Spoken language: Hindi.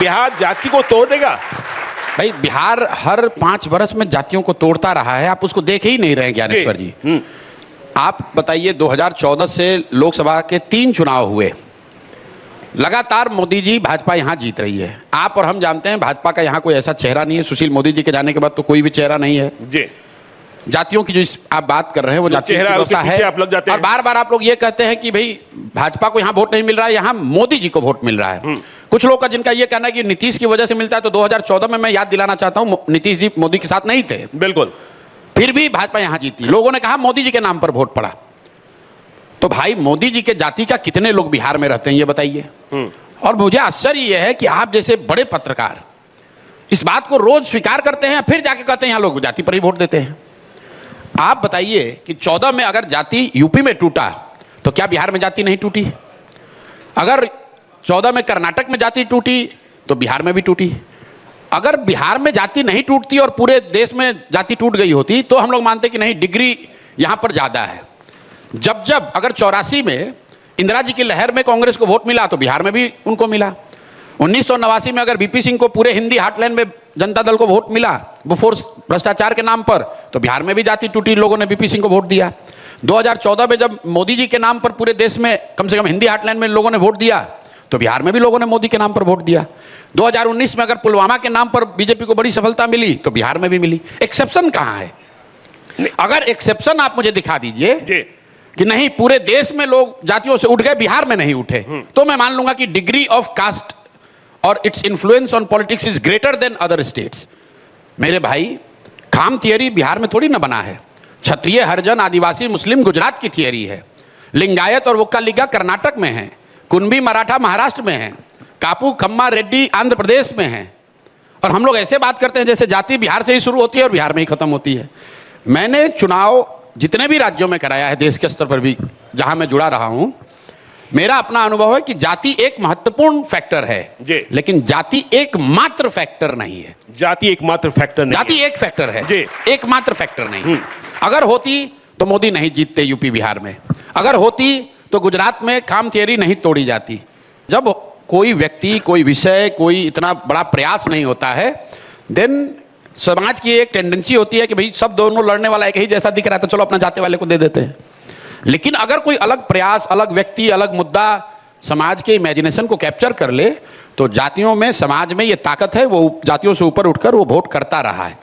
बिहार जाति को तोड़ देगा? भाई बिहार हर 5 वर्ष में जातियों को तोड़ता रहा है, आप उसको देख ही नहीं रहे हैं ज्ञानेश्वर जी। आप बताइए 2014 से लोकसभा के 3 चुनाव हुए, लगातार मोदी जी भाजपा यहां जीत रही है। आप और हम जानते हैं भाजपा का यहां कोई ऐसा चेहरा नहीं है, सुशील मोदी जी के जाने के बाद तो कोई भी चेहरा नहीं है जी। जातियों की जो आप बात कर रहे हैं वो जातियों की व्यवस्था है। आप लग जाते हैं। और बार बार आप लोग ये कहते हैं कि भाई भाजपा को यहाँ वोट नहीं मिल रहा है, यहाँ मोदी जी को वोट मिल रहा है। कुछ लोग का जिनका ये कहना है कि नीतीश की वजह से मिलता है, तो 2014 में मैं याद दिलाना चाहता हूँ नीतीश जी मोदी के साथ नहीं थे, बिल्कुल, फिर भी भाजपा यहाँ जीती। लोगों ने कहा मोदी जी के नाम पर वोट पड़ा। तो भाई मोदी जी के जाति का कितने लोग बिहार में रहते हैं ये बताइए। और मुझे आश्चर्य यह है कि आप जैसे बड़े पत्रकार इस बात को रोज स्वीकार करते हैं, फिर जाके कहते हैं यहाँ लोग जाति पर ही वोट देते हैं। आप बताइए कि 14 में अगर जाति यूपी में टूटा तो क्या बिहार में जाति नहीं टूटी? अगर 14 में कर्नाटक में जाति टूटी तो बिहार में भी टूटी। अगर बिहार में जाति नहीं टूटती और पूरे देश में जाति टूट गई होती तो हम लोग मानते कि नहीं डिग्री यहां पर ज्यादा है। जब अगर 84 में इंदिरा जी की लहर में कांग्रेस को वोट मिला तो बिहार में भी उनको मिला। 1989 में अगर बीपी सिंह को पूरे हिंदी हार्टलैंड में जनता दल को वोट मिला वो फोर्स भ्रष्टाचार के नाम पर, तो बिहार में भी जाति टूटी, लोगों ने बीपी सिंह को वोट दिया। 2014 में जब मोदी जी के नाम पर पूरे देश में कम से कम हिंदी हार्टलैंड में लोगों ने वोट दिया तो बिहार में भी लोगों ने मोदी के नाम पर वोट दिया। 2019 में अगर पुलवामा के नाम पर बीजेपी को बड़ी सफलता मिली तो बिहार में भी मिली। एक्सेप्शन कहां है? अगर एक्सेप्शन आप मुझे दिखा दीजिए कि नहीं पूरे देश में लोग जातियों से उठ गए, बिहार में नहीं उठे, तो मैं मान लूंगा कि डिग्री ऑफ कास्ट और its influence on politics is greater than other states. मेरे भाई खाम थियरी बिहार में थोड़ी ना बना है। क्षत्रिय, हरिजन, आदिवासी, मुस्लिम गुजरात की थियरी है। लिंगायत और वोक्कालिगा कर्नाटक में है। कुनबी मराठा महाराष्ट्र में है। कापू, खम्मा, रेड्डी आंध्र प्रदेश में है। और हम लोग ऐसे बात करते हैं जैसे जाति बिहार से ही शुरू होती है और बिहार में ही खत्म होती है। मैंने चुनाव जितने भी राज्यों में कराया है, देश के स्तर पर भी जहां मैं जुड़ा रहा हूं, मेरा अपना अनुभव है कि जाति एक महत्वपूर्ण फैक्टर है, लेकिन जाति एकमात्र फैक्टर नहीं है। जाति एकमात्र फैक्टर नहीं, जाति एक फैक्टर है, एकमात्र फैक्टर नहीं। अगर होती तो मोदी नहीं जीतते यूपी बिहार में। अगर होती तो गुजरात में खाम थियरी नहीं तोड़ी जाती। जब कोई व्यक्ति, कोई विषय, कोई इतना बड़ा प्रयास नहीं होता है, देन समाज की एक टेंडेंसी होती है कि भाई सब दोनों लड़ने वाला एक ही जैसा दिख रहा है तो चलो अपना जाति वाले को दे देते हैं। लेकिन अगर कोई अलग प्रयास, अलग व्यक्ति, अलग मुद्दा समाज के इमेजिनेशन को कैप्चर कर ले तो जातियों में, समाज में ये ताकत है, वो जातियों से ऊपर उठकर वो वोट करता रहा है।